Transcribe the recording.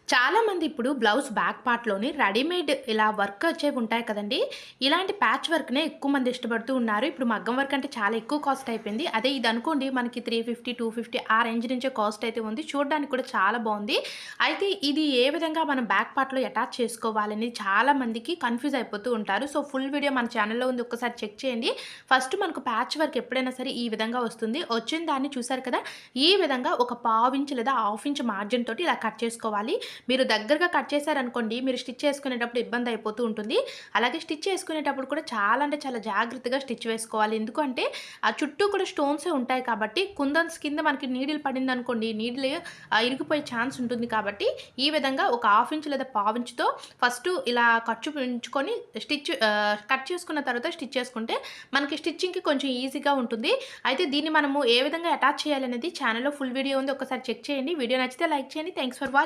చాలామంది ఇప్పుడు blouse back పార్ట్‌లోని readymade ఇలా వర్క్ వచ్చేవి ఉంటాయి కదండీ! ఇలాంటి ప్యాచ్ వర్క్‌నే ఎక్కువ మంది ఇష్టపడుతూ ఉన్నారు. ఇప్పుడు మగ్గం వర్క్ అంటే చాలా ఎక్కువ కాస్ట్ అయిపోయింది. అదే ఇదనుకోండి మనకి 350, 250 ఆ రేంజ్ నుంచే కాస్ట్ అయితే ఉంది. చూడడానికి కూడా చాలా బావుంది. అయితే ఇది ఏ విధంగా మనం బ్యాక్ పార్ట్‌లో అటాచ్ చేసుకోవాలని చాలా మందికి కన్‌ఫ్యూజ్ అయిపోతూ ఉంటారు. సో, ఫుల్ వీడియో మన ఛానెల్‌లో ఉంది. ఒక్కసారి చెక్ చేయండి. ఫస్ట్ మనకు ప్యాచ్ వర్క్ ఎప్పుడైనా సరే ఈ విధంగా వస్తుంది. వచ్చిన దాన్ని చూసారు కదా! ఈ విధంగా ఒక పావించ్ లేదా హాఫ్ ఇంచ్ మార్జిన్ తోటి ఇలా కట్ చేసుకోవాలి. మీరు దగ్గరగా కట్ చేశారనుకోండి, మీరు స్టిచ్ చేసుకునేటప్పుడు ఇబ్బంది అయిపోతూ ఉంటుంది. అలాగే స్టిచ్ చేసుకునేటప్పుడు కూడా చాలా అంటే చాలా జాగ్రత్తగా స్టిచ్ వేసుకోవాలి. ఎందుకంటే, ఆ చుట్టూ కూడా స్టోన్సే ఉంటాయి కాబట్టి, కుందన్స్ కింద మనకి నీడిల్ పడిందనుకోండి, నీడిల్ ఇరిగిపోయే ఛాన్స్ ఉంటుంది కాబట్టి, ఈ విధంగా ఒక హాఫ్ ఇంచ్ లేదా పావించ్‌తో ఫస్టు ఇలా ఖర్చు పెంచుకొని కట్ చేసుకున్న తర్వాత స్టిచ్ చేసుకుంటే, మనకి స్టిచ్చింగ్‌కి కొంచెం ఈజీగా ఉంటుంది. అయితే దీన్ని మనము ఏ విధంగా అటాచ్ చేయాలనేది ఛానెల్‌లో ఫుల్ వీడియో ఉంది. ఒకసారి చెక్ చేయండి. వీడియో నచ్చితే లైక్ చేయండి. Thanks for watching.